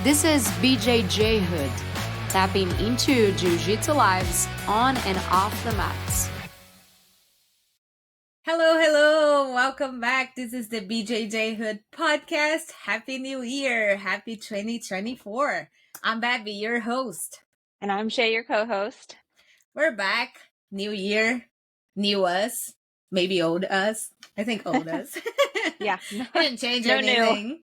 This is BJJhood, tapping into Jiu Jitsu lives on and off the mats. Hello. Welcome back. This is the BJJhood podcast. Happy New Year. Happy 2024. I'm Babi, your host. And I'm Shae, your co-host. We're back. New year, new us, maybe old us. I think old us. Yeah. Didn't change anything,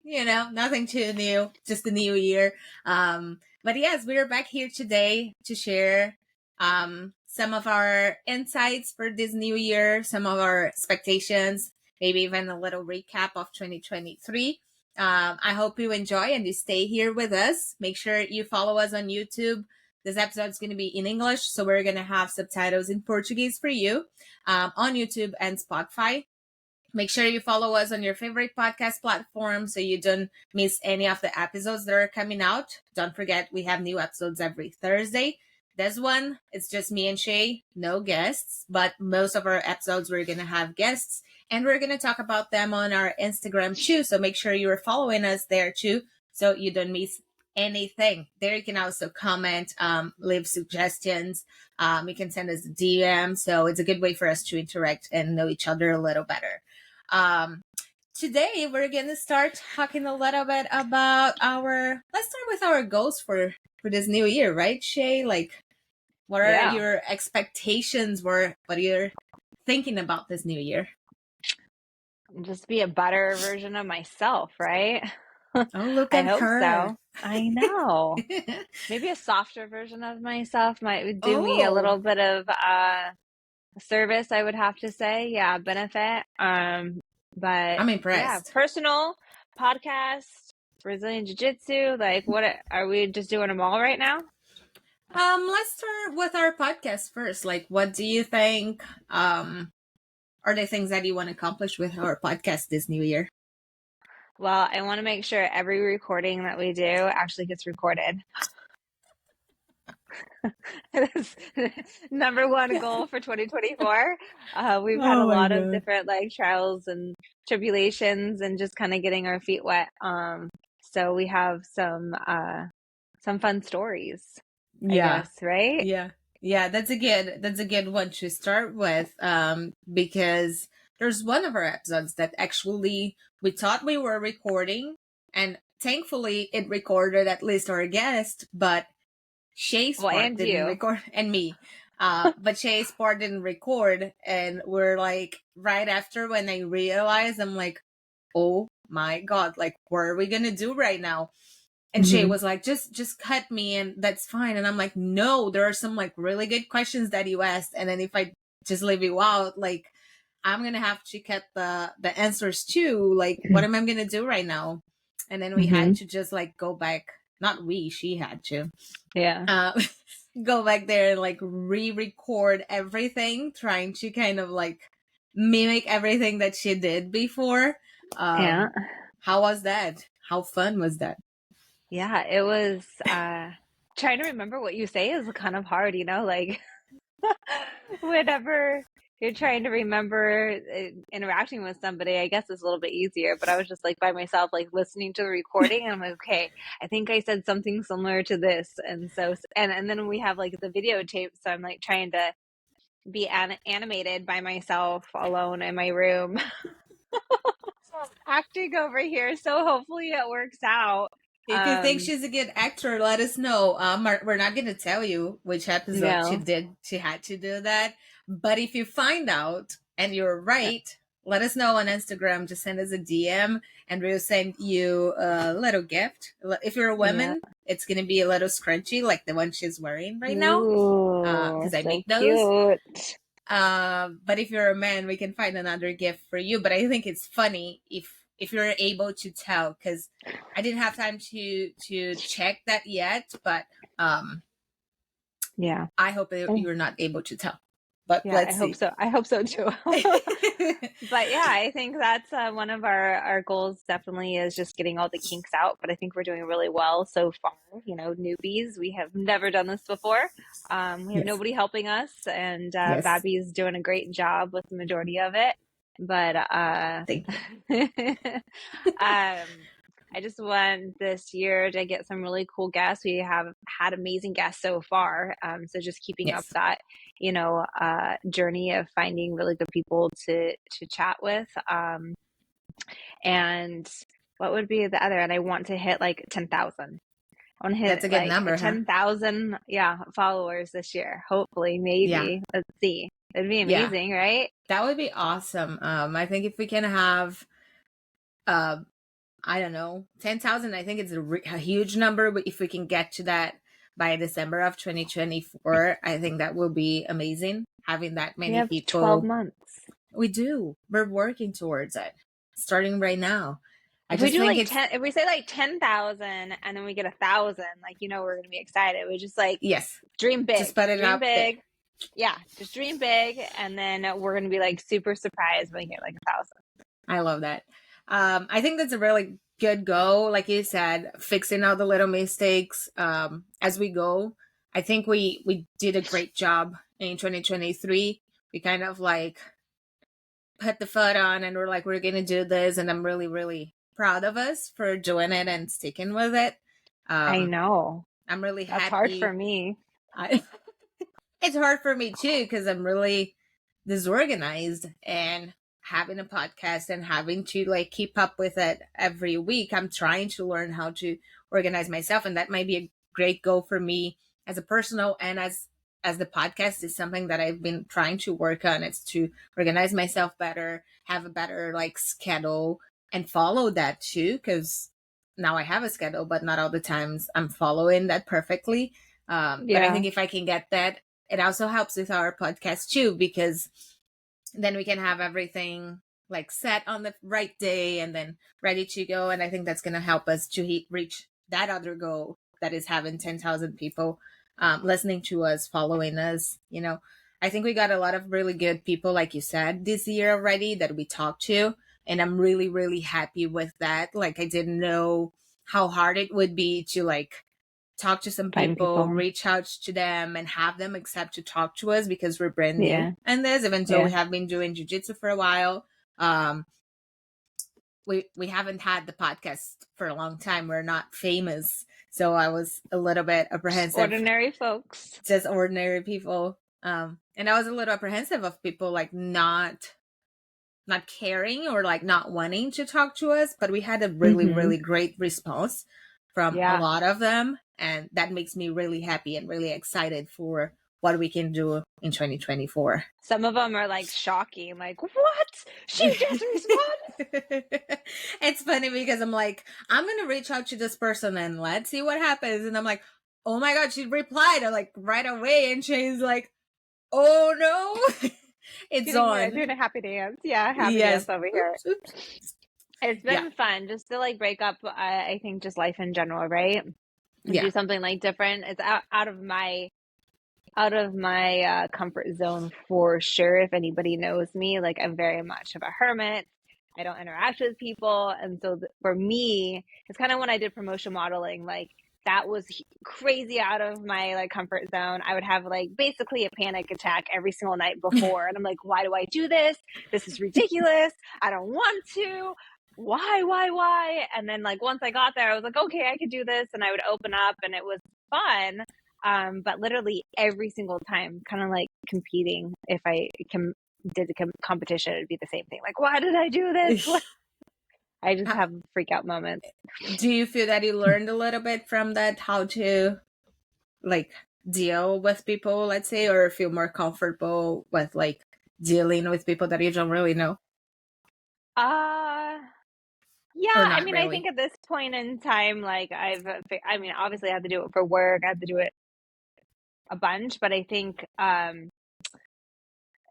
nothing too new, just the new year. But yes, we're back here today to share some of our insights for this new year, some of our expectations, maybe even a little recap of 2023. I hope you enjoy and you stay here with us. Make sure you follow us on YouTube. This episode is going to be in English, so we're going to have subtitles in Portuguese for you on YouTube and Spotify. Make sure you follow us on your favorite podcast platform so you don't miss any of the episodes that are coming out. Don't forget, we have new episodes every Thursday. This one, it's just me and Shae, no guests, but most of our episodes we're going to have guests, and we're going to talk about them on our Instagram too. So make sure you're following us there too so you don't miss anything. There you can also comment, leave suggestions. You can send us a DM. So it's a good way for us to interact and know each other a little better. Today we're going to start talking a little bit about let's start with our goals for this new year, right, Shae? Like, what are your expectations? What are you thinking about this new year? Just be a better version of myself, right? Oh, look at her. I hope so. I know. Maybe a softer version of myself might do me a little bit of service, I would have to say. Yeah, benefit. But I'm impressed. Yeah, personal podcast, Brazilian Jiu Jitsu. Like, what are we just doing them all right now? Let's start with our podcast first. Like, what do you think are the things that you want to accomplish with our podcast this new year? Well, I want to make sure every recording that we do actually gets recorded. That's number one goal for 2024. We've had a lot of different trials and tribulations and just kind of getting our feet wet. So we have some fun stories. I guess, right? Yeah, that's a good one to start with. Because there's one of our episodes that actually we thought we were recording, and thankfully it recorded at least our guest, but Shae's part didn't record, and me. But Shae's part didn't record, and we're like, right after when I realized, I'm like, oh my God, like, what are we gonna do right now? And Shae was like, just cut me and that's fine. And I'm like, no, there are some like really good questions that you asked. And then if I just leave you out, like, I'm going to have to cut the answers too. Like, what am I going to do right now? And then we had to just like go back. Not we, she had to. Yeah. Go back there and like re-record everything, trying to kind of like mimic everything that she did before. How was that? How fun was that? Yeah, it was trying to remember what you say is kind of hard, like whenever you're trying to remember interacting with somebody, I guess it's a little bit easier, but I was just like by myself, like listening to the recording, and I'm like, okay, I think I said something similar to this. And so, and then we have like the videotape. So I'm like trying to be animated by myself alone in my room, acting over here. So hopefully it works out. If you think she's a good actor, let us know. We're not going to tell you which episode she had to do that. But if you find out and you're right, let us know on Instagram. Just send us a DM and we'll send you a little gift. If you're a woman, it's going to be a little scrunchy like the one she's wearing right now. Because I make those. Cute. But if you're a man, we can find another gift for you. But I think it's funny if you're able to tell, because I didn't have time to check that yet, but I hope you're not able to tell. But let's see. I hope so too. But yeah, I think that's one of our goals definitely is just getting all the kinks out. But I think we're doing really well so far. Newbies, we have never done this before. We have nobody helping us, and Babi is doing a great job with the majority of it. But I I just want this year to get some really cool guests. We have had amazing guests so far. So just keeping up Yes. that, journey of finding really good people to chat with. And what would be the other? And I want to hit like 10,000. I want to That's hit a good like number, huh? 10,000, followers this year. Hopefully, Yeah. maybe. Let's see. It'd be Yeah. amazing, right? That would be awesome. I think if we can have, I don't know, 10,000, I think it's a huge number. But if we can get to that by December of 2024, I think that will be amazing. Having that We many have people. 12 months. We do. We're working towards it, starting right now. If we do like 10, if we say like 10,000 and then we get 1,000, like, we're going to be excited. We just like yes, dream big. just put it dream up big. there. Yeah, just dream big, and then we're going to be like super surprised when we get like 1,000. I love that. I think that's a really good goal. Like you said, fixing all the little mistakes as we go. I think we did a great job in 2023. We kind of like put the foot on and we're like, we're going to do this. And I'm really, really proud of us for doing it and sticking with it. I know. I'm really happy. That's hard for me. It's hard for me too, because I'm really disorganized, and having a podcast and having to like keep up with it every week. I'm trying to learn how to organize myself, and that might be a great goal for me as a personal and as the podcast is something that I've been trying to work on. It's to organize myself better, have a better like schedule, and follow that too, because now I have a schedule, but not all the times I'm following that perfectly. But I think if I can get that, it also helps with our podcast too, because then we can have everything like set on the right day and then ready to go. And I think that's going to help us to reach that other goal, that is having 10,000 people listening to us, following us. I think we got a lot of really good people, like you said, this year already that we talked to. And I'm really, really happy with that. Like, I didn't know how hard it would be to like talk to some people, reach out to them and have them accept to talk to us, because we're brand new in this, even though we have been doing jiu-jitsu for a while. We haven't had the podcast for a long time. We're not famous. So I was a little bit apprehensive. Ordinary folks. Just ordinary people. And I was a little apprehensive of people like not caring or like not wanting to talk to us, but we had a really, really great response from a lot of them. And that makes me really happy and really excited for what we can do in 2024. Some of them are like shocking, like, what? She just responded? It's funny because I'm like, I'm going to reach out to this person and let's see what happens. And I'm like, oh my God, she replied like right away. And she's like, oh no, it's on. Doing a happy dance. Yeah, happy dance over here. Oops. It's been fun just to like break up, I think, just life in general, right? Do something like different. It's out of my comfort zone for sure. If anybody knows me, like, I'm very much of a hermit. I don't interact with people. And so for me, it's kind of when I did promotion modeling, like that was crazy out of my like comfort zone. I would have like basically a panic attack every single night before. And I'm like, why do I do this? This is ridiculous. I don't want to. Why? And then like once I got there, I was like, okay, I could do this. And I would open up and it was fun. But literally every single time, kind of like competing, if I did the competition, it'd be the same thing. Like, why did I do this? I just have freak out moments. Do you feel that you learned a little bit from that, how to like deal with people, let's say, or feel more comfortable with like dealing with people that you don't really know? Yeah, I mean, really? I think at this point in time, like obviously I had to do it for work. I had to do it a bunch, but I think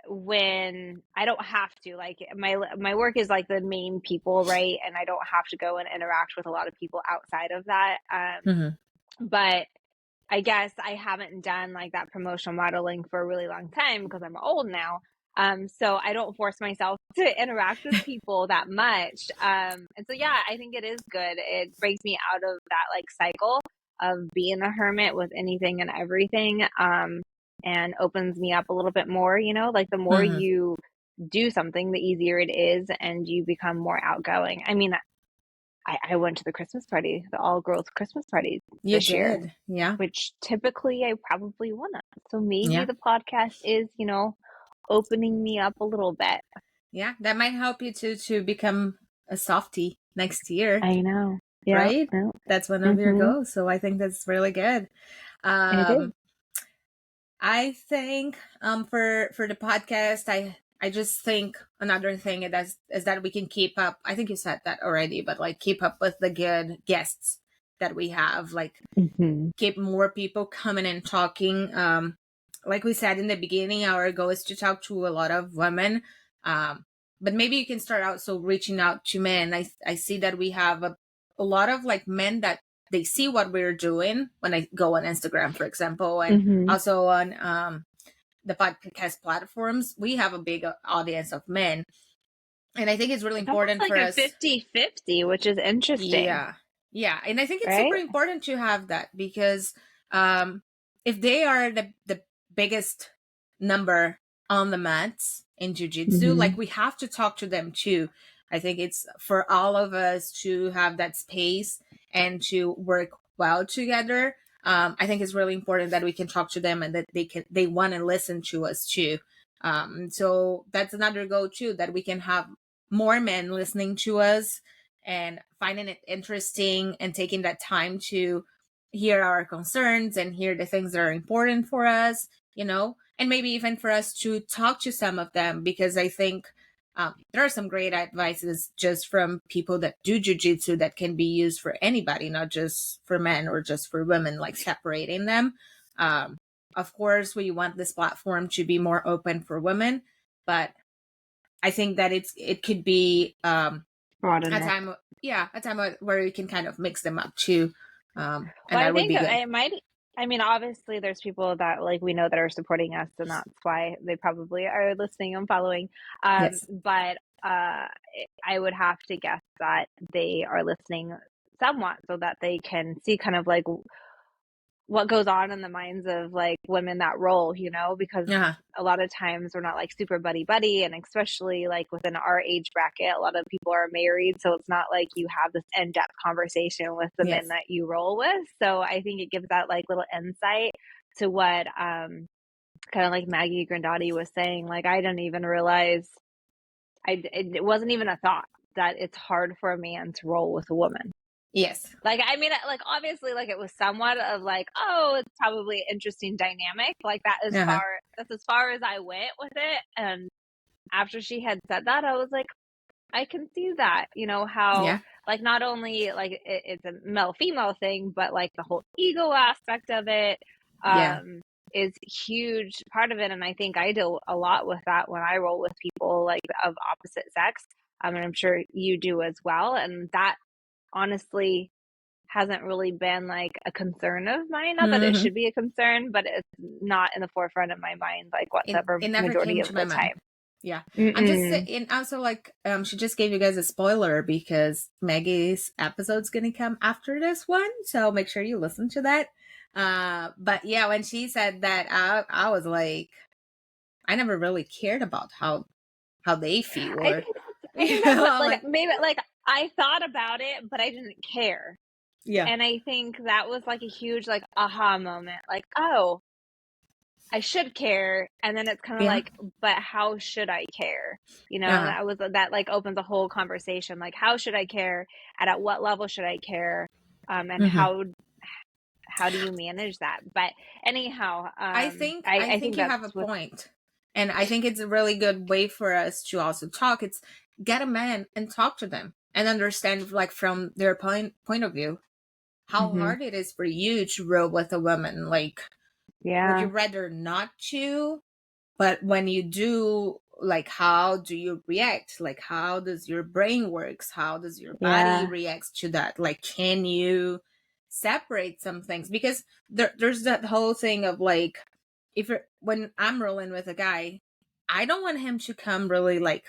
when I don't have to, like my work is like the main people, right? And I don't have to go and interact with a lot of people outside of that. But I guess I haven't done like that promotional modeling for a really long time because I'm old now. So I don't force myself to interact with people that much. And so, yeah, I think it is good. It breaks me out of that like cycle of being a hermit with anything and everything. And opens me up a little bit more, like the more you do something, the easier it is and you become more outgoing. I mean, I went to the Christmas party, the all girls Christmas party You this year, did. Yeah. which typically I probably wouldn't. So maybe Yeah. the podcast is, opening me up a little bit. Yeah. That might help you to become a softie next year. I know. Yeah. Right? Yeah. That's one of your goals. So I think that's really good. It is. I think for the podcast, I just think another thing is that we can keep up. I think you said that already, but like keep up with the good guests that we have. Like keep more people coming and talking. Like we said in the beginning, our goal is to talk to a lot of women. But maybe you can start out reaching out to men. I see that we have a lot of like men that they see what we're doing when I go on Instagram, for example, and also on the podcast platforms. We have a big audience of men, and I think it's really important like for a us 50-50, which is interesting. Yeah, and I think it's super important to have that, because if they are the biggest number on the mats in jiu-jitsu, like we have to talk to them too. I think it's for all of us to have that space and to work well together. I think it's really important that we can talk to them and that they want to listen to us too. So that's another goal too, that we can have more men listening to us and finding it interesting and taking that time to hear our concerns and hear the things that are important for us, and maybe even for us to talk to some of them, because I think there are some great advices just from people that do jiu-jitsu that can be used for anybody, not just for men or just for women, like separating them. Of course, we want this platform to be more open for women, but I think that it could be a time where you can kind of mix them up too. And that would be good. It might. I mean, obviously, there's people that like we know that are supporting us, and that's why they probably are listening and following. Yes. But I would have to guess that they are listening somewhat, so that they can see kind of like what goes on in the minds of like women that roll, because a lot of times we're not like super buddy, and especially like within our age bracket, a lot of people are married, so it's not like you have this in-depth conversation with the men that you roll with. So I think it gives that like little insight to what kind of like Maggie Grandotti was saying. Like I didn't even realize it wasn't even a thought that it's hard for a man to roll with a woman. Yes. Like, I mean, like, obviously, like, it was somewhat of like, oh, it's probably an interesting dynamic. Like, that's as far as I went with it. And after she had said that, I was like, I can see that, how, like, not only, like, it's a male-female thing, but, like, the whole ego aspect of it is huge part of it. And I think I deal a lot with that when I roll with people, like, of opposite sex. And I'm sure you do as well. And that honestly hasn't really been like a concern of mine. Not that it should be a concern, but it's not in the forefront of my mind like whatsoever majority of the time. Yeah. I'm just and also like she just gave you guys a spoiler because Maggie's episode's gonna come after this one, so make sure you listen to that. But yeah, when she said that, I was like, I never really cared about how they feel. Or, maybe like I thought about it, but I didn't care. Yeah. And I think that was like a huge like aha moment. Like, oh, I should care. And then it's kind of like, but how should I care? That like opens a whole conversation. Like, how should I care? And at what level should I care? And how do you manage that? But anyhow, I think you have a point. And I think it's a really good way for us to also talk. It's get a man and talk to them and understand like from their point of view how hard it is for you to roll with a woman. Like, would you rather not to? But when you do, like, how do you react? Like, how does your brain works? How does your body react to that? Like, can you separate some things? Because there's that whole thing of like, when I'm rolling with a guy, I don't want him to come really like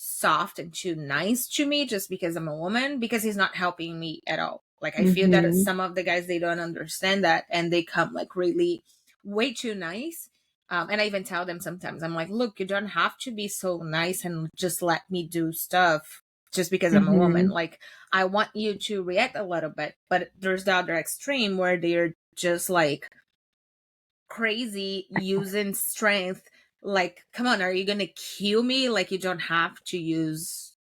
soft and too nice to me just because I'm a woman, because he's not helping me at all. Like, I feel that some of the guys, they don't understand that, and they come like really way too nice. And I even tell them sometimes, I'm like, look, you don't have to be so nice and just let me do stuff just because I'm a woman. Like, I want you to react a little bit, but there's the other extreme where they're just like crazy using strength. Like, come on, are you gonna kill me? Like, you don't have to use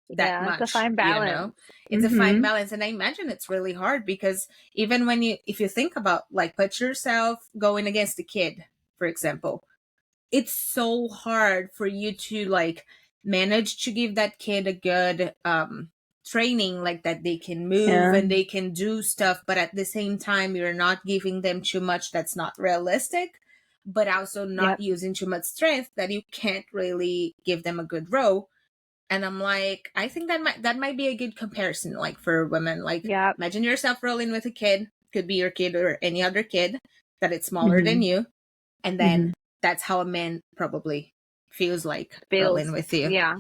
that much. It's a fine balance. It's a fine balance. And I imagine it's really hard because even if you think about, like, put yourself going against a kid, for example, it's so hard for you to like manage to give that kid a good training, like that they can move and they can do stuff, but at the same time you're not giving them too much that's not realistic, but also not using too much strength that you can't really give them a good row. And I'm like, I think that might be a good comparison, like for women. Like, imagine yourself rolling with a kid, could be your kid or any other kid that it's smaller than you, and then that's how a man probably feels like rolling with you. Yeah.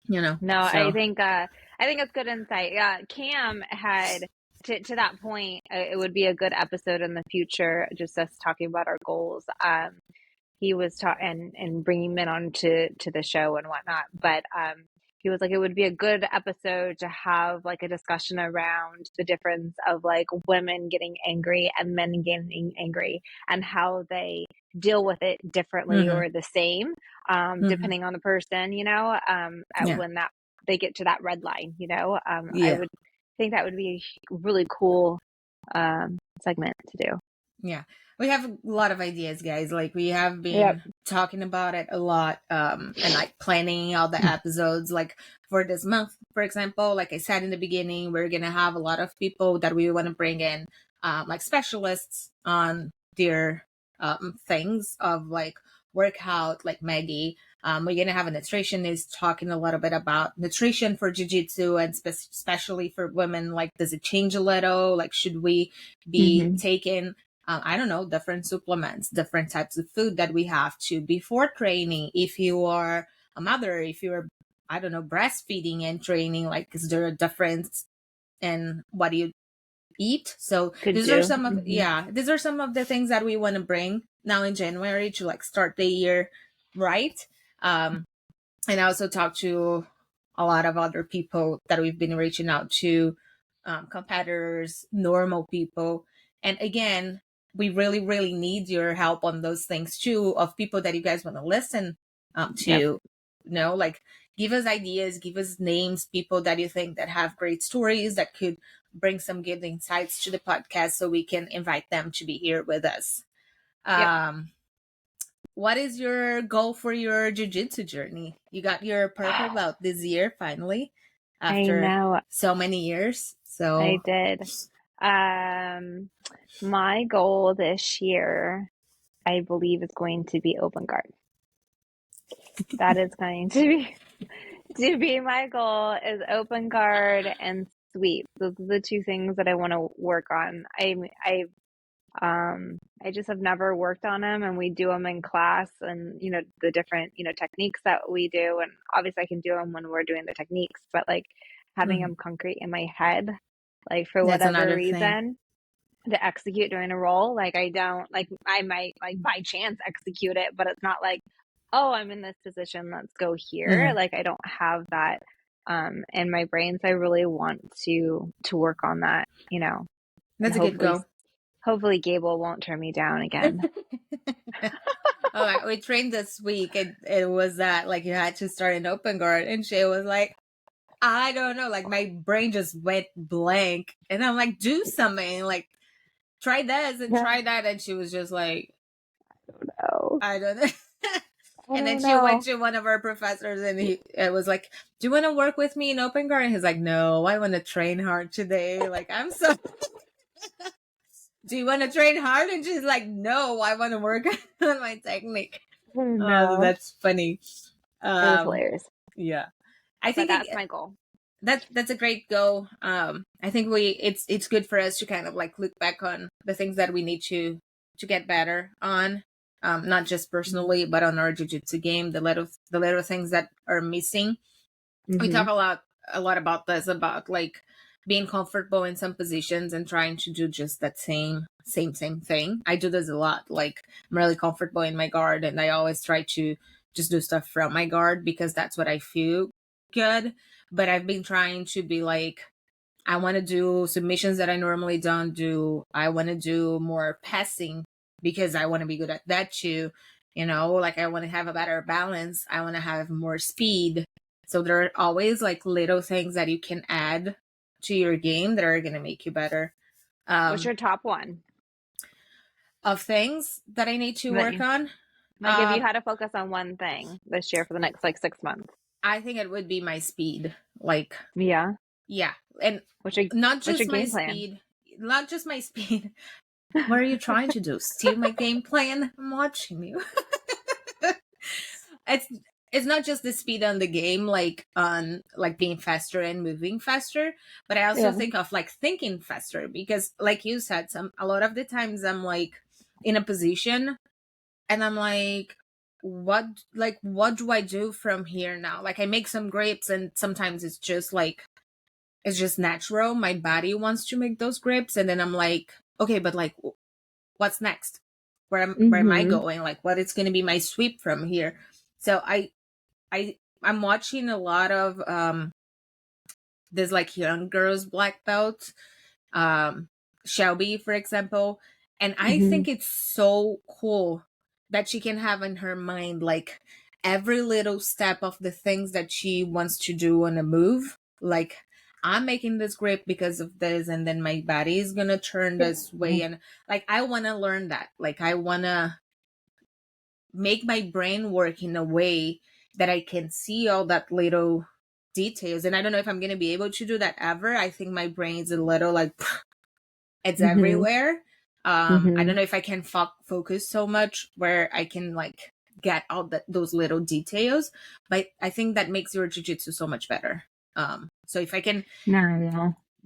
You know. No, so. I think it's good insight. Yeah, Cam had to that point. It would be a good episode in the future, just us talking about our goals. He was and bringing men on to the show and whatnot, but he was like, it would be a good episode to have like a discussion around the difference of like women getting angry and men getting angry and how they deal with it differently or the same, depending on the person, you know, when they get to that red line, you know. I would think that would be a really cool segment to do. Yeah. We have a lot of ideas, guys. Like, we have been talking about it a lot, and like planning all the episodes. Like, for this month, for example, like I said in the beginning, we're going to have a lot of people that we want to bring in, like specialists on their things of like workout, like Maggie. We're going to have a nutritionist talking a little bit about nutrition for jiu-jitsu, and especially for women. Like, does it change a little? Like, should we be taking I don't know, different supplements, different types of food that we have to before training? If you are a mother, if you're, I don't know, breastfeeding and training, like, is there a difference in what you eat? So these are some of these are some of the things that we want to bring now in January to like start the year right. And I also talked to a lot of other people that we've been reaching out to, competitors, normal people. And again, we really, really need your help on those things too, of people that you guys want to listen to, you know, like, give us ideas, give us names, people that you think that have great stories that could bring some good insights to the podcast so we can invite them to be here with us. What is your goal for your jiu-jitsu journey? You got your purple belt this year, finally, after so many years. So I did. My goal this year, I believe, is going to be open guard. That is going to be my goal, is open guard and sweep. Those are the two things that I want to work on. I just have never worked on them, and we do them in class, and you know, the different, you know, techniques that we do, and obviously I can do them when we're doing the techniques, but like having them concrete in my head, like for whatever reason to execute during a roll, like I don't, like I might like by chance execute it, but it's not like, oh, I'm in this position, let's go here. Like, I don't have that in my brain, so I really want to work on that, you know. That's a good goal. Hopefully Gable won't turn me down again. We trained this week, and it was that like you had to start an open guard, and Shae was like, I don't know, like my brain just went blank, and I'm like, do something, like try this and try that, and she was just like, I don't know. And then she went to one of our professors, and it was like, do you want to work with me in open guard? And he's like, no, I want to train hard today. Like, I'm so do you want to train hard? And she's like, no, I want to work on my technique. Oh, that's funny. It was hilarious. Yeah. I think that's my goal. That's a great goal. I think it's good for us to kind of like look back on the things that we need to get better on, not just personally, but on our jiu-jitsu game, the little things that are missing. We talk a lot about this, about like being comfortable in some positions and trying to do just that same thing. I do this a lot. Like, I'm really comfortable in my guard, and I always try to just do stuff from my guard because that's what I feel good, but I've been trying to be like, I want to do submissions that I normally don't do. I want to do more passing because I want to be good at that too. You know, like I want to have a better balance. I want to have more speed. So there are always like little things that you can add to your game that are going to make you better. What's your top one of things that I need to work on? Like if you had to focus on one thing this year for the next like 6 months. I think it would be my speed. Like, yeah. And not just my speed. Not just my speed. What are you trying to do? Steal my game plan? I'm watching you. It's not just the speed on the game, like on like being faster and moving faster, but I also think of like thinking faster, because like you said, a lot of the times I'm like in a position and I'm like, what do I do from here now? Like I make some grips and sometimes it's just natural. My body wants to make those grips, and then I'm like, okay, but like what's next? Where am I going? Like what is going to be my sweep from here? So I'm watching a lot of there's like young girls black belts, Shelby, for example, and I think it's so cool that she can have in her mind like every little step of the things that she wants to do on a move. Like I'm making this grip because of this, and then my body is gonna turn this way, and like I want to learn that. Like I want to make my brain work in a way that I can see all that little details. And I don't know if I'm going to be able to do that ever. I think my brain is a little like, it's everywhere. I don't know if I can focus so much where I can like get all those little details, but I think that makes your jiu-jitsu so much better. So if I can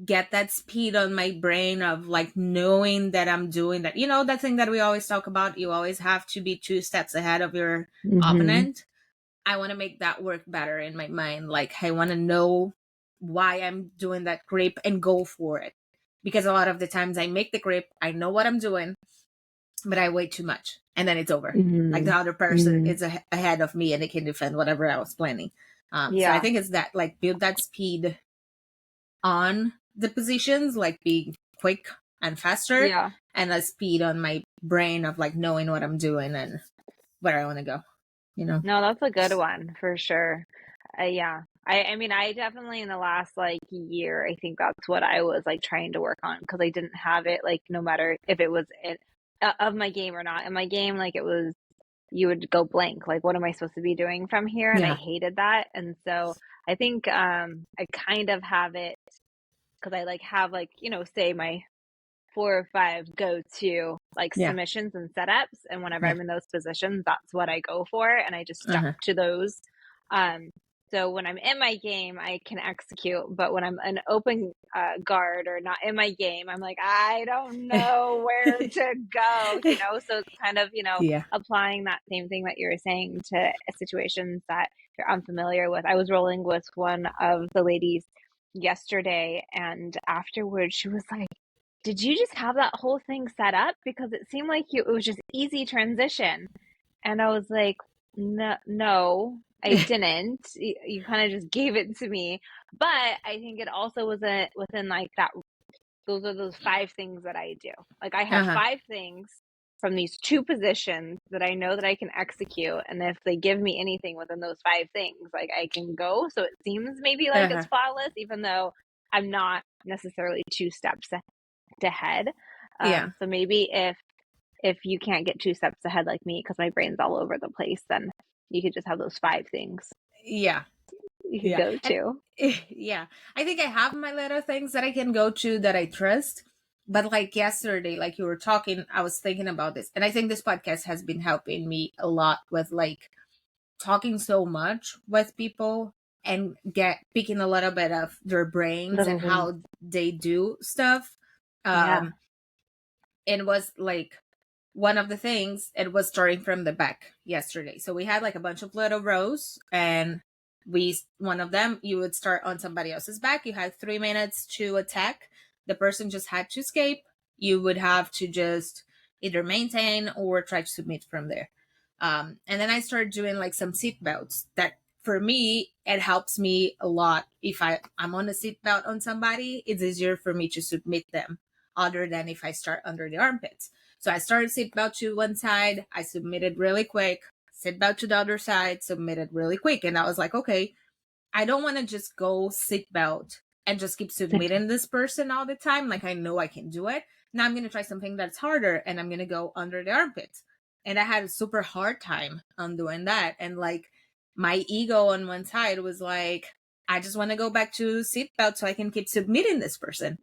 get that speed on my brain of like knowing that I'm doing that, you know, that thing that we always talk about, you always have to be 2 steps ahead of your opponent. I want to make that work better in my mind. Like I want to know why I'm doing that grip and go for it. Because a lot of the times I make the grip, I know what I'm doing, but I wait too much and then it's over. Like the other person is ahead of me and they can defend whatever I was planning. So I think it's that, like, build that speed on the positions, like be quick and faster, and a speed on my brain of like knowing what I'm doing and where I want to go, you know? No, that's a good one for sure. I mean, I definitely in the last like year, I think that's what I was like trying to work on, because I didn't have it, like no matter if it was of my game or not. In my game, like it was, you would go blank. Like, what am I supposed to be doing from here? And I hated that. And so I think I kind of have it, because I like have like, you know, say my 4 or 5 go-to like submissions and setups, and whenever I'm in those positions, that's what I go for, and I just stuck to those. So when I'm in my game, I can execute, but when I'm an open guard or not in my game, I'm like, I don't know where to go, you know? So it's kind of, you know, applying that same thing that you were saying to situations that you're unfamiliar with. I was rolling with one of the ladies yesterday, and afterwards she was like, did you just have that whole thing set up? Because it seemed like it was just easy transition. And I was like, no, I didn't. You kind of just gave it to me. But I think it also was within like that. Those are those 5 things that I do. Like I have 5 things from these 2 positions that I know that I can execute. And if they give me anything within those 5 things, like I can go. So it seems maybe like it's flawless, even though I'm not necessarily 2 steps ahead. So maybe if you can't get 2 steps ahead like me, because my brain's all over the place, then you could just have those 5 things you can go to. And, I think I have my little things that I can go to that I trust. But like yesterday, like you were talking, I was thinking about this, and I think this podcast has been helping me a lot with like talking so much with people and picking a little bit of their brains and how they do stuff. It was like one of the things, it was starting from the back yesterday. So we had like a bunch of little rows, and one of them, you would start on somebody else's back. You had 3 minutes to attack. The person just had to escape. You would have to just either maintain or try to submit from there. And then I started doing like some seat belts that for me, it helps me a lot. If I'm on a seatbelt on somebody, it's easier for me to submit them other than if I start under the armpits. So I started seatbelt to one side, I submitted really quick, seatbelt to the other side, submitted really quick. And I was like, okay, I don't want to just go seatbelt and just keep submitting this person all the time. Like, I know I can do it. Now I'm going to try something that's harder, and I'm going to go under the armpits. And I had a super hard time on doing that. And like, my ego on one side was like, I just want to go back to seatbelt so I can keep submitting this person.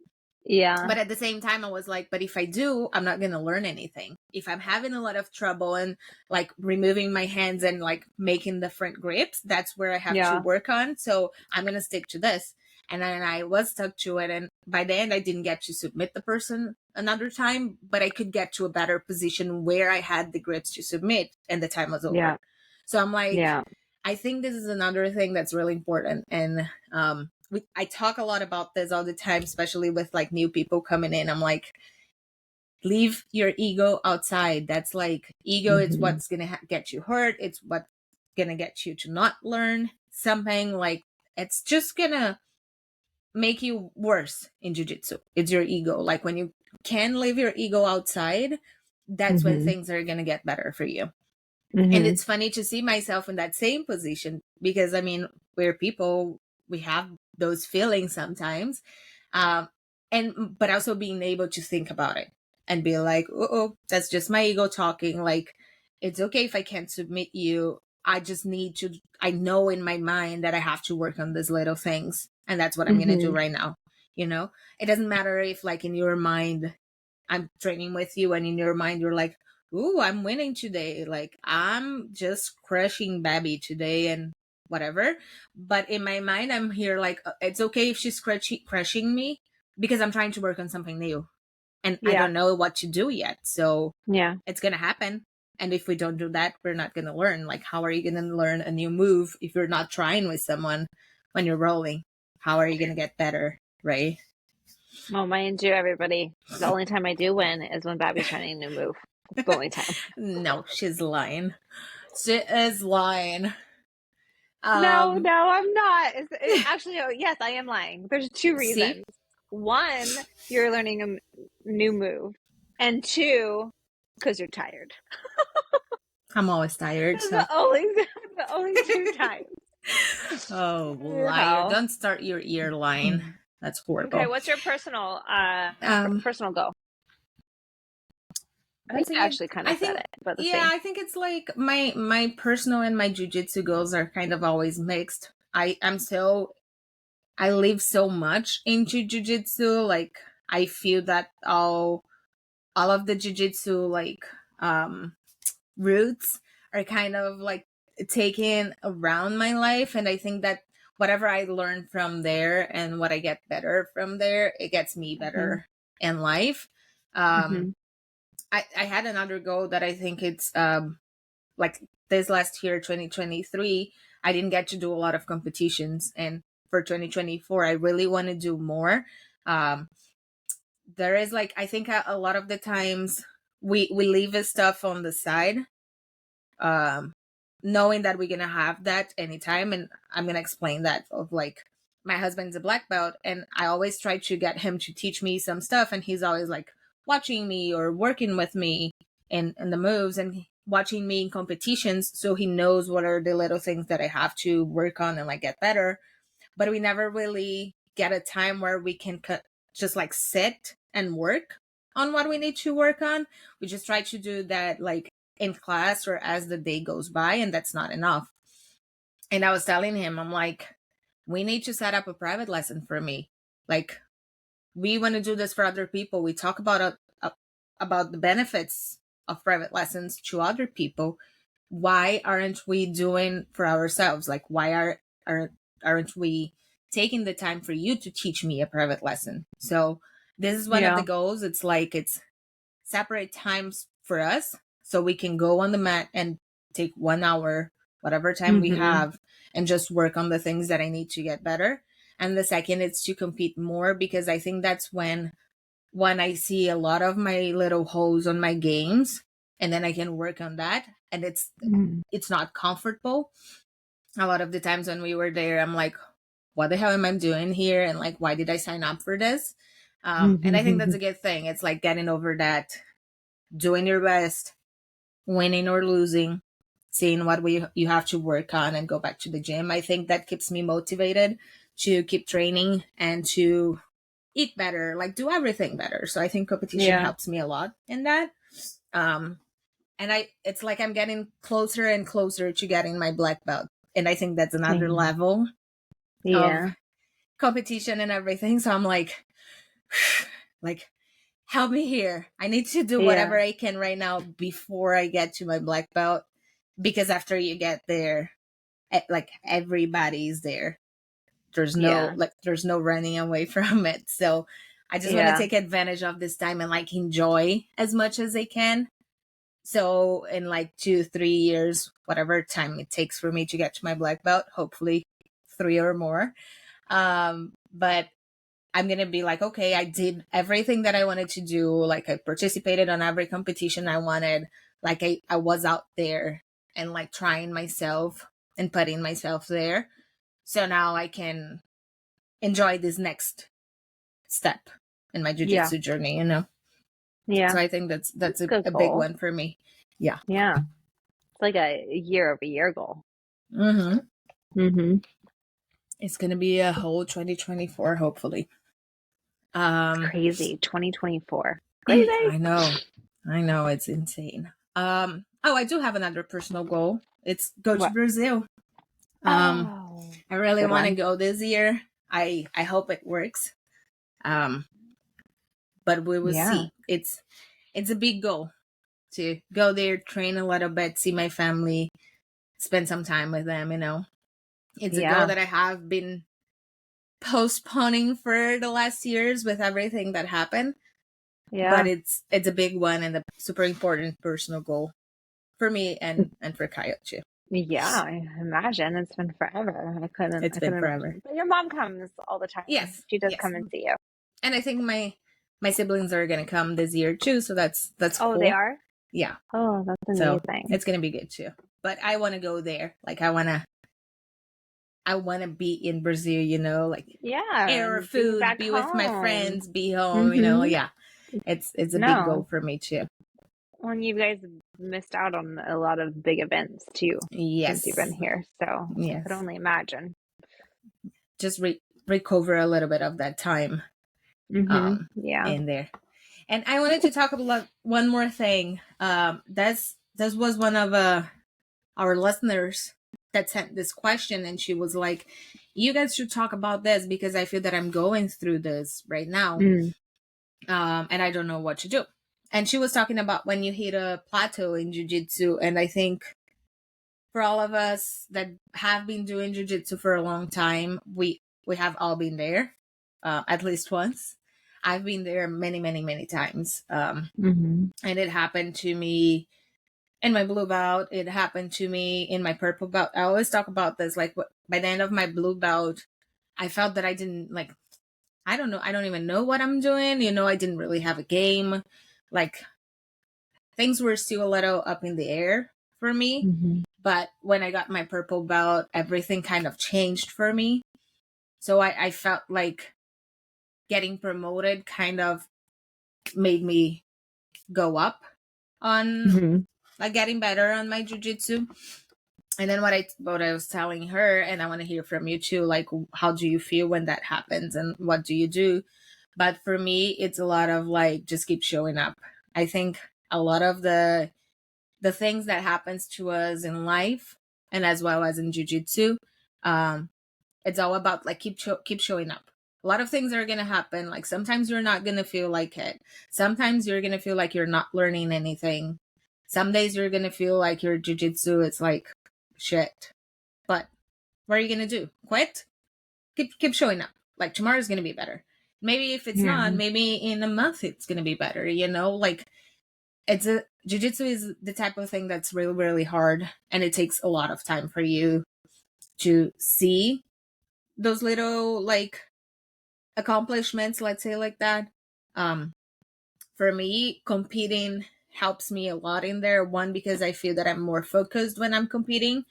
Yeah. But at the same time, I was like, but if I do, I'm not going to learn anything. If I'm having a lot of trouble and like removing my hands and like making different grips, that's where I have to work on. So I'm going to stick to this. And then I was stuck to it. And by the end, I didn't get to submit the person another time, but I could get to a better position where I had the grips to submit and the time was over. Yeah. So I'm like, I think this is another thing that's really important. And I talk a lot about this all the time, especially with like new people coming in. I'm like, leave your ego outside. That's like, ego is what's going to get you hurt. It's what's going to get you to not learn something. Like, it's just going to make you worse in jiu-jitsu. It's your ego. Like, when you can leave your ego outside, that's when things are going to get better for you. And it's funny to see myself in that same position because, I mean, we're people, we have those feelings sometimes. But also being able to think about it and be like, oh, that's just my ego talking. Like, it's okay if I can't submit you. I just need to, I know in my mind that I have to work on these little things. And that's what I'm going to do right now. You know, it doesn't matter if like in your mind, I'm training with you and in your mind, you're like, ooh, I'm winning today. Like, I'm just crushing Babi today and whatever. But in my mind, I'm here like, it's okay if she's crushing me because I'm trying to work on something new. And I don't know what to do yet. So it's going to happen. And if we don't do that, we're not going to learn. Like, how are you going to learn a new move if you're not trying with someone when you're rolling? How are you going to get better, right? Well, mind you, everybody, the only time I do win is when Babi's trying a new move. It's the only time. No, she's lying. She is lying. No, I'm not. Actually, no, yes, I am lying. There's two reasons. See? One, you're learning a new move. And two, because you're tired. I'm always tired. So. The only two times. Oh, liar. Don't start your ear lying. That's horrible. Okay, what's your personal goal? I think actually kind of said it. But I think it's like my personal and my jiu-jitsu goals are kind of always mixed. I live so much into jiu-jitsu. Like, I feel that all of the jiu-jitsu like roots are kind of like taken around my life, and I think that whatever I learn from there and what I get better from there, it gets me better in life. I had another goal that I think it's like this last year, 2023, I didn't get to do a lot of competitions, and for 2024, I really want to do more. There is like, I think a lot of the times we leave this stuff on the side, knowing that we're going to have that anytime. And I'm going to explain that of like, my husband's a black belt and I always try to get him to teach me some stuff. And he's always like watching me or working with me in the moves and watching me in competitions. So he knows what are the little things that I have to work on and like get better. But we never really get a time where we can just like sit and work on what we need to work on. We just try to do that like in class or as the day goes by, and that's not enough. And I was telling him, I'm like, we need to set up a private lesson for me. Like, we want to do this for other people. We talk about the benefits of private lessons to other people. Why aren't we doing for ourselves? Like, why aren't we taking the time for you to teach me a private lesson? So this is one of the goals. It's like, it's separate times for us so we can go on the mat and take 1 hour, whatever time we have, and just work on the things that I need to get better. And the second is to compete more, because I think that's when I see a lot of my little holes on my games, and then I can work on that. And it's not comfortable. a lot of the times when we were there, I'm like, what the hell am I doing here? And like, why did I sign up for this? And I think that's a good thing. It's like getting over that, doing your best, winning or losing, seeing what you have to work on and go back to the gym. I think that keeps me motivated to keep training and to eat better, like do everything better. So I think competition helps me a lot in that. And it's like I'm getting closer and closer to getting my black belt. And I think that's another level of competition and everything. So I'm like, help me here. I need to do whatever I can right now before I get to my black belt. Because after you get there, like everybody's there. There's no there's no running away from it. So I just want to take advantage of this time and like enjoy as much as I can. So in like 2-3 years, whatever time it takes for me to get to my black belt, hopefully 3 or more. But I'm going to be like, okay, I did everything that I wanted to do. Like I participated on every competition I wanted. Like I was out there and like trying myself and putting myself there. So now I can enjoy this next step in my jiu-jitsu journey, you know? Yeah. So I think that's a big one for me. Yeah. Yeah. It's like a year-over-year goal. It's going to be a whole 2024, hopefully. It's crazy. 2024. Crazy. I know. It's insane. I do have another personal goal. It's go to Brazil. I really want to go this year. I hope it works. But we will see. It's a big goal to go there, train a little bit, see my family, spend some time with them, you know. It's a goal that I have been postponing for the last years with everything that happened. But it's a big one and a super important personal goal for me and for Kyle too. Yeah, I imagine it's been forever. It's been forever. But your mom comes all the time. Yes, she does come and see you. And I think my siblings are gonna come this year too, so that's cool. Oh, they are? Yeah. Oh, that's amazing. So it's gonna be good too. But I want to go there. Like I want to be in Brazil, you know, like air food, be with my friends, be home, you know. Yeah, it's a big goal for me too. Well, and you guys missed out on a lot of big events too. Yes, since you've been here, so I could only imagine. Just recover a little bit of that time. In there. And I wanted to talk about one more thing. This was one of our listeners that sent this question, and she was like, you guys should talk about this because I feel that I'm going through this right now. And I don't know what to do. And she was talking about when you hit a plateau in jiu-jitsu. And I think for all of us that have been doing jiu-jitsu for a long time, we have all been there at least once. I've been there many, many, many times. And it happened to me in my blue belt. It happened to me in my purple belt. I always talk about this. Like by the end of my blue belt, I felt that I didn't like, I don't know. I don't even know what I'm doing. You know, I didn't really have a game. Like things were still a little up in the air for me. But when I got my purple belt, everything kind of changed for me. So I felt like getting promoted kind of made me go up on like getting better on my jiu-jitsu. And then what I was telling her, and I want to hear from you too, like how do you feel when that happens and what do you do? But for me, it's a lot of like just keep showing up. I think a lot of the things that happens to us in life and as well as in jiu-jitsu, it's all about like keep showing up. A lot of things are going to happen. Like sometimes you're not going to feel like it. Sometimes you're going to feel like you're not learning anything. Some days you're going to feel like your jiu-jitsu is like shit. But what are you going to do? Quit? Keep showing up. Like tomorrow's going to be better. Maybe if it's not, maybe in a month it's going to be better, you know? Like jiu-jitsu is the type of thing that's really, really hard. And it takes a lot of time for you to see those little like accomplishments, let's say like that. For me, competing helps me a lot in there. One, because I feel that I'm more focused when I'm competing.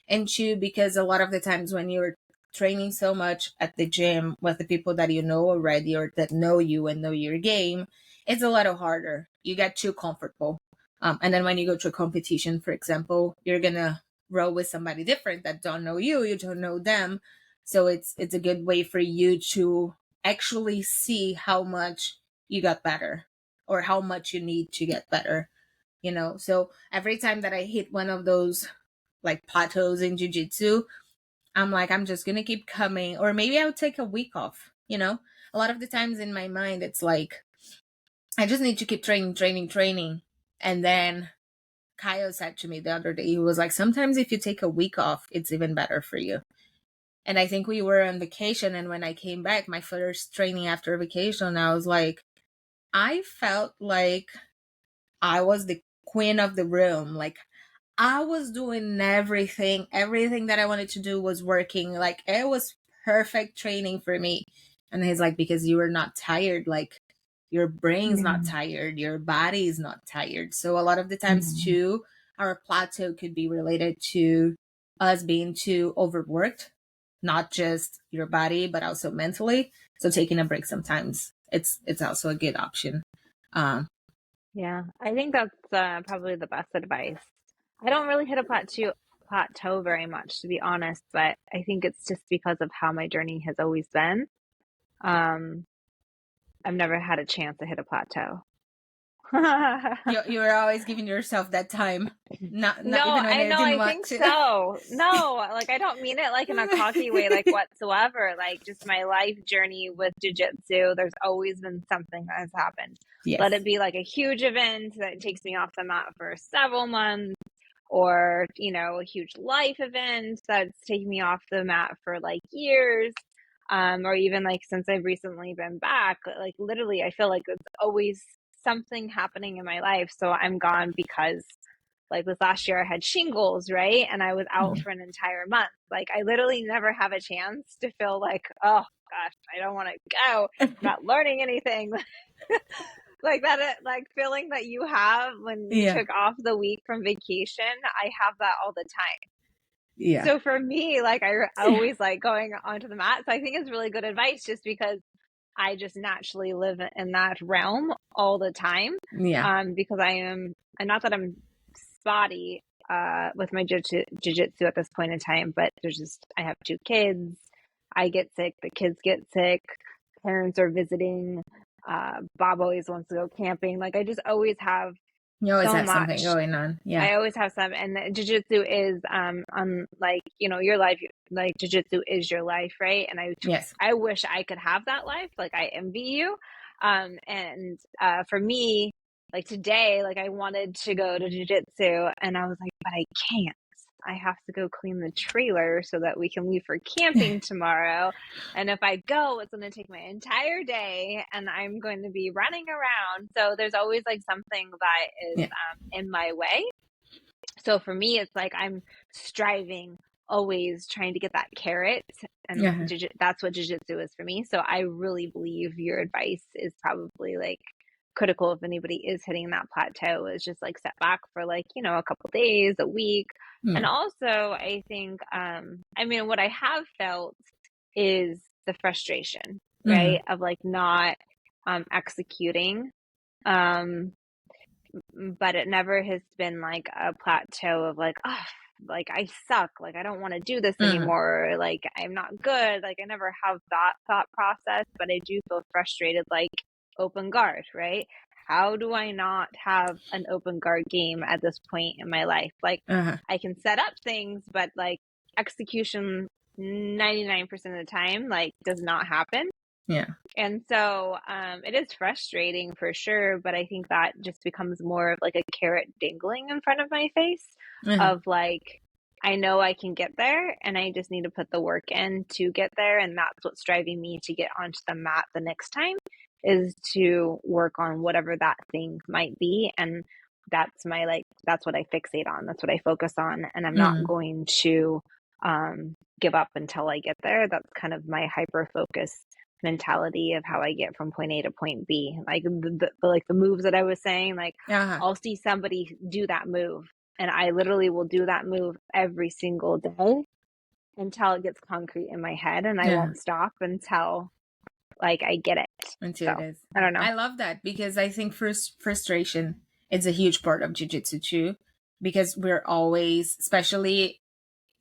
And two, because a lot of the times when you're training so much at the gym with the people that you know already or that know you and know your game, it's a little harder. You get too comfortable. And then when you go to a competition, for example, you're going to row with somebody different that don't know you don't know them. So it's a good way for you to actually see how much you got better or how much you need to get better, you know? So every time that I hit one of those like plateaus in jiu-jitsu, I'm like, I'm just going to keep coming, or maybe I'll take a week off, you know? A lot of the times in my mind, it's like, I just need to keep training. And then Kyle said to me the other day, he was like, sometimes if you take a week off, it's even better for you. And I think we were on vacation. And when I came back, my first training after vacation, I was like, I felt like I was the queen of the room. Like I was doing everything that I wanted to do was working. Like it was perfect training for me. And he's like, because you were not tired. Like your brain's not tired. Your body is not tired. So a lot of the times too, our plateau could be related to us being too overworked, not just your body, but also mentally. So taking a break sometimes it's also a good option. Yeah, I think that's probably the best advice. I don't really hit a plateau very much, to be honest, but I think it's just because of how my journey has always been. I've never had a chance to hit a plateau. You were always giving yourself that time, not No, even when I you know, didn't I want think to. so. No, like I don't mean it like in a cocky way, like whatsoever. Like just my life journey with jiu-jitsu, there's always been something that has happened. Yes. Let it be like a huge event that takes me off the mat for several months, or you know, a huge life event that's taking me off the mat for like years. Or even like since I've recently been back, like literally I feel like it's always something happening in my life. So I'm gone because like this last year I had shingles, right? And I was out for an entire month. Like I literally never have a chance to feel like, oh gosh, I don't want to go. I'm not learning anything. Like that, like feeling that you have when you took off the week from vacation. I have that all the time. Yeah. So for me, like I always like going onto the mat. So I think it's really good advice just because I just naturally live in that realm all the time. Yeah. Because I am, and not that I'm spotty with my jiu-jitsu at this point in time, but there's just, I have 2 kids. I get sick. The kids get sick. Parents are visiting. Bob always wants to go camping. Like I just always have You always so have much something going on. Yeah. I always have some, and jiu-jitsu is on like, you know, your life, like jiu-jitsu is your life, right? And I wish I could have that life. Like I envy you. And for me, like today, like I wanted to go to jiu-jitsu and I was like, but I can't. I have to go clean the trailer so that we can leave for camping tomorrow. And if I go, it's going to take my entire day and I'm going to be running around. So there's always like something that is in my way. So for me, it's like I'm striving, always trying to get that carrot. And that's what jiu-jitsu is for me. So I really believe your advice is probably like critical if anybody is hitting that plateau, is just like set back for like, you know, a couple days, a week. And also I think, I mean, what I have felt is the frustration, right? Of like not executing. But it never has been like a plateau of like, oh, like I suck, like I don't want to do this anymore, like I'm not good. Like I never have that thought process, but I do feel frustrated, like open guard, right? How do I not have an open guard game at this point in my life? Like I can set up things, but like execution 99% of the time like does not happen. Yeah. And so it is frustrating for sure, but I think that just becomes more of like a carrot dangling in front of my face of like, I know I can get there and I just need to put the work in to get there. And that's what's driving me to get onto the mat the next time, is to work on whatever that thing might be. And that's my, like, that's what I fixate on. That's what I focus on. And I'm not going to give up until I get there. That's kind of my hyper focus mentality of how I get from point A to point B. Like the moves that I was saying, like I'll see somebody do that move And I literally will do that move every single day until it gets concrete in my head, and I won't stop until like I get it. Until it is. I don't know. I love that, because I think frustration is a huge part of jiu-jitsu too, because we're always, especially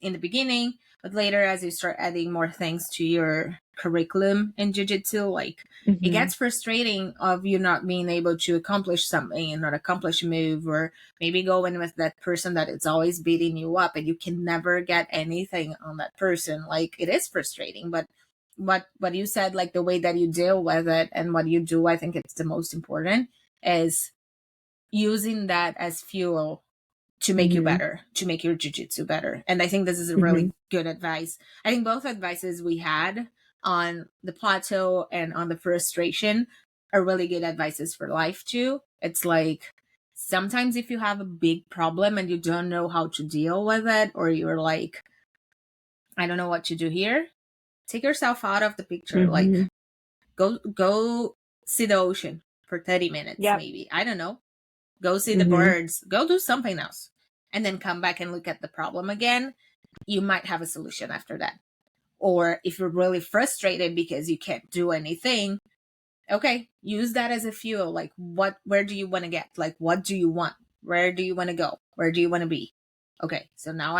in the beginning, but later as you start adding more things to your curriculum in jiu-jitsu, like it gets frustrating of you not being able to accomplish something and not accomplish a move, or maybe going with that person that it's always beating you up and you can never get anything on that person. Like, it is frustrating, but what you said, like the way that you deal with it and what you do, I think it's the most important, is using that as fuel to make you better, to make your jiu-jitsu better. And I think this is a really good advice. I think both advices we had on the plateau and on the frustration are really good advices for life too. It's like, sometimes if you have a big problem and you don't know how to deal with it, or you're like, I don't know what to do here, take yourself out of the picture. Like, go see the ocean for 30 minutes, maybe. I don't know. Go see the birds. Go do something else. And then come back and look at the problem again. You might have a solution after that. Or if you're really frustrated because you can't do anything, okay, use that as a fuel. Like, where do you want to get? Like, what do you want? Where do you want to go? Where do you want to be? Okay, so now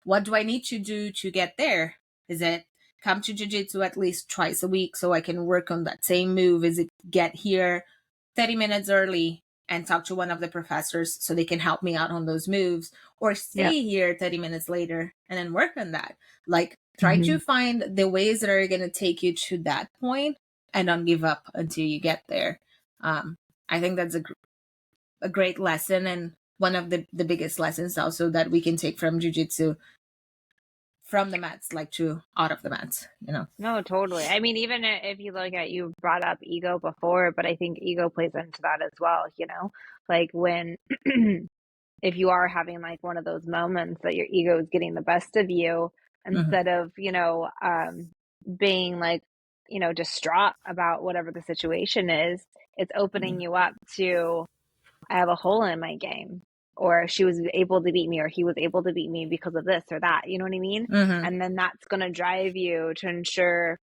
what do I need to do to get there? Is it come to jiu-jitsu at least twice a week so I can work on that same move? Is it get here 30 minutes early and talk to one of the professors so they can help me out on those moves, or stay here 30 minutes later and then work on that? Like, try to find the ways that are going to take you to that point and don't give up until you get there. I think that's a great lesson, and one of the biggest lessons also that we can take from jiu-jitsu, from the mats, like to out of the mats, you know? No, totally. I mean, even if you look at, you brought up ego before, but I think ego plays into that as well, you know? Like when, if you are having like one of those moments that your ego is getting the best of you, instead of, you know, being like, you know, distraught about whatever the situation is, it's opening you up to, I have a hole in my game, or she was able to beat me, or he was able to beat me because of this or that. You know what I mean? And then that's going to drive you to ensure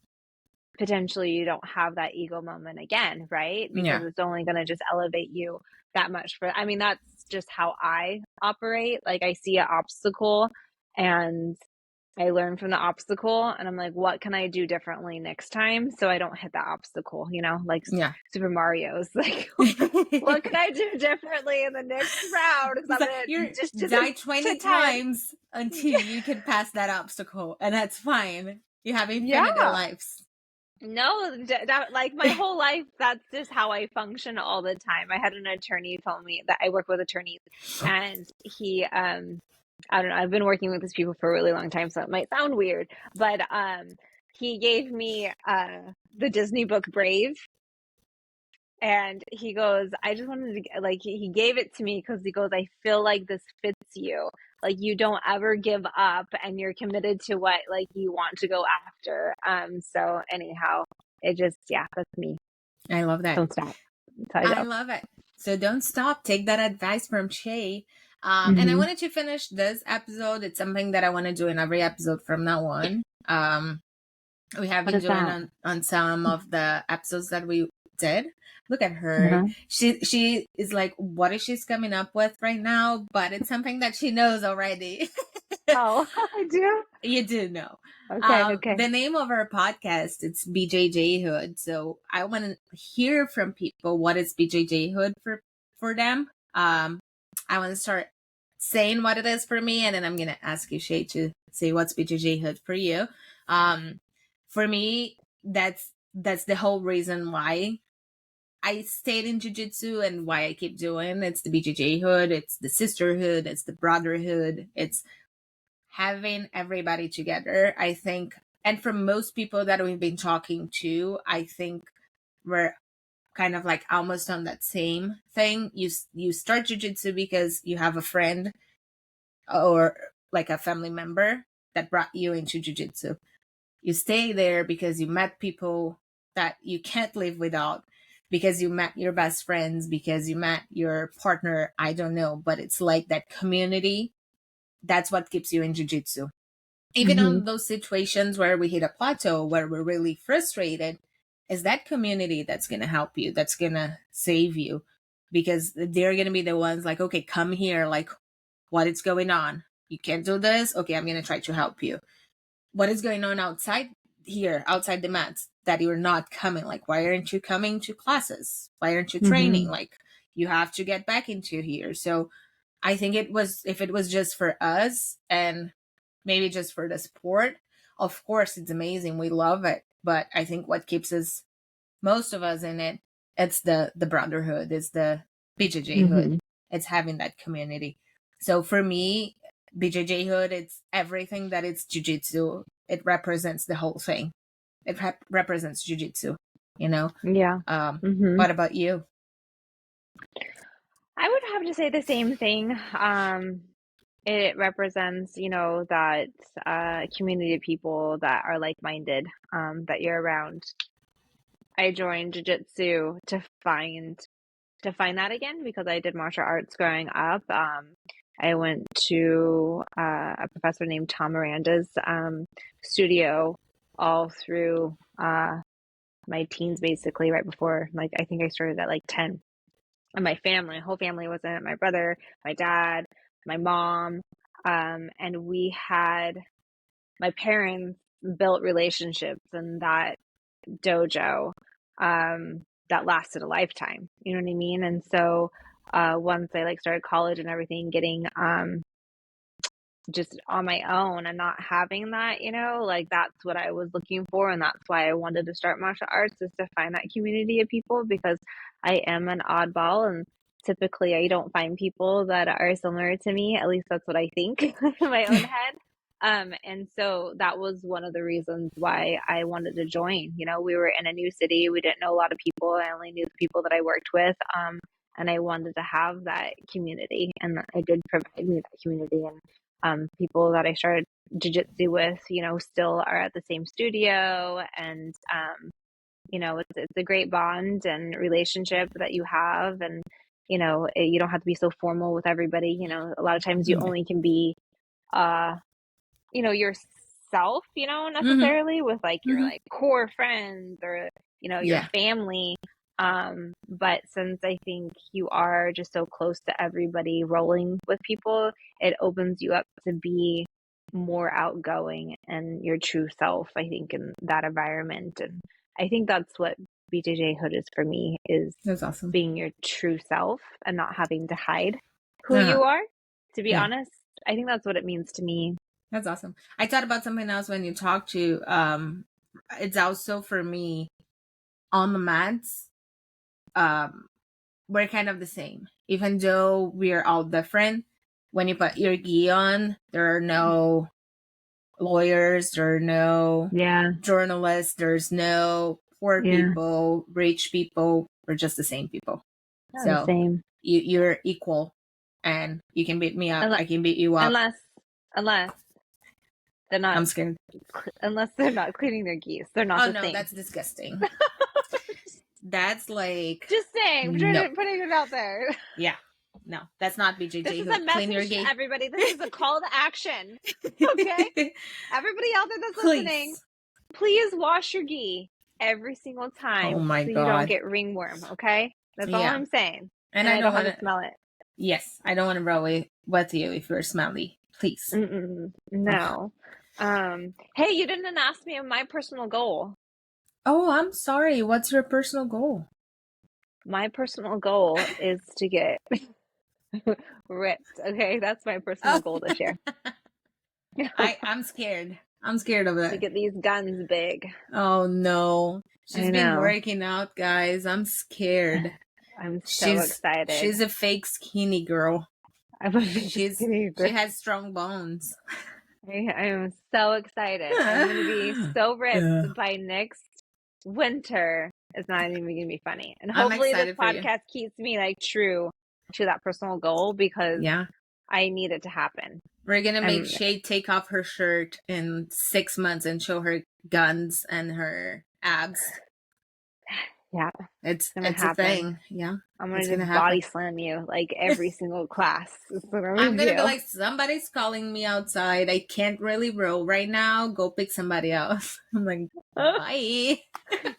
potentially you don't have that ego moment again, right? Because it's only going to just elevate you that much. I mean, that's just how I operate. Like, I see an obstacle and I learn from the obstacle, and I'm like, what can I do differently next time so I don't hit that obstacle, you know, like Super Mario's like, what can I do differently in the next round? Because you're just die 20 times until you can pass that obstacle, and that's fine. You have infinite lives. No, like my whole life, that's just how I function all the time. I had an attorney tell me that I work with attorneys, and he, I don't know, I've been working with these people for a really long time, so it might sound weird, but he gave me the Disney book Brave, and he goes, I just wanted to, like, he gave it to me because he goes, I feel like this fits you. Like, you don't ever give up, and you're committed to what, like, you want to go after. So anyhow, it just, that's me. I love that. Don't stop. I love it. So don't stop. Take that advice from Shae. And I wanted to finish this episode. It's something that I want to do in every episode from now on. We have been doing on some of the episodes that we did. Look at her. She is like, what is she's coming up with right now? But it's something that she knows already. Oh, I do? You do know. Okay. The name of our podcast, it's BJJhood. So I want to hear from people, what is BJJhood for them. I want to start saying what it is for me, and then I'm going to ask you, Shae, to say what's BJJhood for you. For me, that's the whole reason why I stayed in jiu-jitsu and why I keep doing. It's the BJJhood, it's the sisterhood, it's the brotherhood, it's having everybody together, I think. And for most people that we've been talking to, I think we're kind of like almost on that same thing. You start jiu-jitsu because you have a friend or like a family member that brought you into jiu-jitsu. You stay there because you met people that you can't live without. because you met your best friends, because you met your partner, I don't know, but it's like that community. That's what keeps you in jiu-jitsu. Even on those situations where we hit a plateau, where we're really frustrated, is that community that's going to help you, that's going to save you, because they're going to be the ones like, okay, come here, like, what is going on? You can't do this? Okay, I'm going to try to help you. What is going on outside here, outside the mats, that you're not coming? Like, why aren't you coming to classes? Why aren't you training? Like, you have to get back into here. So I think if it was just for us and maybe just for the sport, of course it's amazing, we love it, but I think what keeps us, most of us in it, it's the brotherhood, it's the BJJhood, it's having that community. So for me, BJJhood, it's everything that it's jiu-jitsu. It represents the whole thing. It represents jiu-jitsu, you know? Yeah. What about you? I would have to say the same thing. It represents, that community of people that are like-minded, that you're around. I joined jiu-jitsu to find that again, because I did martial arts growing up. I went to a professor named Tom Miranda's studio all through my teens, basically, right before, like, I think I started at like 10. And my whole family was in it. My brother, my dad, my mom, and my parents built relationships in that dojo that lasted a lifetime. You know what I mean? And so once I started college and everything, getting just on my own and not having that, that's what I was looking for. And that's why I wanted to start martial arts, is to find that community of people, because I am an oddball, and typically I don't find people that are similar to me. At least that's what I think in my own head. And so that was one of the reasons why I wanted to join. We were in a new city. We didn't know a lot of people. I only knew the people that I worked with. And I wanted to have that community, and it did provide me that community. And people that I started jiu-jitsu with, still are at the same studio, and it's a great bond and relationship that you have. And you don't have to be so formal with everybody. A lot of times you only can be yourself, necessarily with your core friends or your family. But since I think you are just so close to everybody, rolling with people, it opens you up to be more outgoing and your true self, I think, in that environment. And I think that's what BJJhood is for me, is That's awesome. being your true self and not having to hide who you are. To be honest, I think that's what it means to me. That's awesome. I thought about something else when you talked to, it's also for me, on the mats, we're kind of the same. Even though we're all different, when you put your gi on, there are no lawyers, there are no journalists, there's no poor people, rich people. We're just the same people. The same. You're equal, and you can beat me up. I can beat you up. Unless they're not. I'm scared. Unless they're not cleaning their geese. They're not the same. That's disgusting. That's like... Just saying. Putting it out there. Yeah. No, that's not BJJ. This is a message to everybody. This is a call to action. Okay? Everybody out there that's listening, please wash your gi every single time. Oh my God. You don't get ringworm, okay? That's all I'm saying. And I don't want to smell it. Yes, I don't want to roll with you if you're smelly. Please. No. Hey, you didn't ask me my personal goal. Oh, I'm sorry. What's your personal goal? My personal goal is to get ripped. Okay, that's my personal goal this year. I'm scared. I'm scared of it. To get these guns big. Oh no. She's been working out, guys. I'm scared. I'm so excited. She's a fake skinny girl. She has strong bones. I am so excited. I'm going to be so ripped by next winter. It's not even going to be funny. And hopefully this podcast keeps me true to that personal goal, because I need it to happen. We're going to make Shae take off her shirt in 6 months and show her guns and her abs. Yeah. It's gonna a happen. thing. Yeah. I'm gonna It's just gonna body happen. slam you like every single class. That's what I'm gonna do. be like, somebody's calling me outside. I can't really roll right now. Go pick somebody else. I'm like, bye. You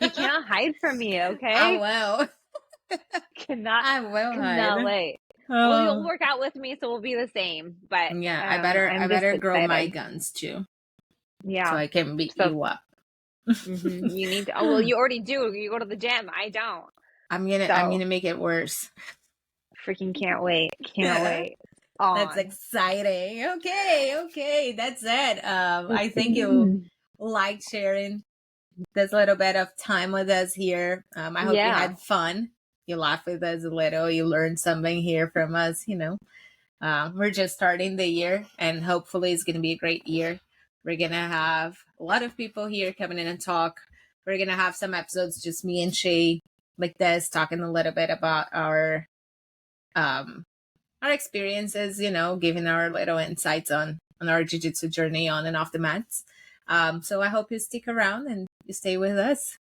cannot hide from me, okay? I will. I will Cannot hide. wait. Oh. Well, you'll work out with me, so we'll be the same. But Yeah, I I'm better just grow my excited. guns too, Yeah. so I can beat So- you up. You need to. Oh well, you already do. You go to the gym. I don't. I'm gonna make it worse. Freaking can't wait. Can't wait. That's exciting. Okay, that's it. I think you like sharing this little bit of time with us here. I hope you had fun. You laughed with us a little. You learned something here from us. We're just starting the year, and hopefully it's going to be a great year. We're going to have a lot of people here coming in and talk. We're going to have some episodes, just me and Shae, like this, talking a little bit about our experiences, giving our little insights on our jiu-jitsu journey on and off the mats. So I hope you stick around and you stay with us.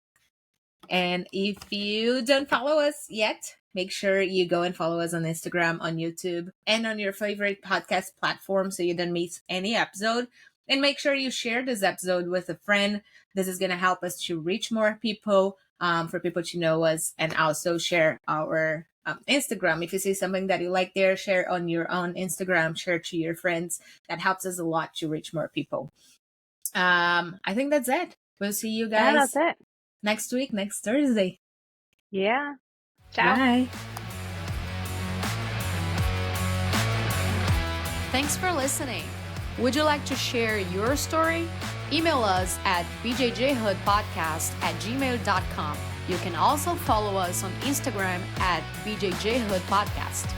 And if you don't follow us yet, make sure you go and follow us on Instagram, on YouTube, and on your favorite podcast platform so you don't miss any episode. And make sure you share this episode with a friend. This is going to help us to reach more people, for people to know us, and also share our Instagram. If you see something that you like there, share on your own Instagram, share to your friends. That helps us a lot to reach more people. I think that's it. We'll see you guys. Yeah, that's it. Next week, next Thursday. Yeah. Ciao. Bye. Thanks for listening. Would you like to share your story? Email us at bjjhoodpodcast@gmail.com. You can also follow us on Instagram at BJJhoodpodcast.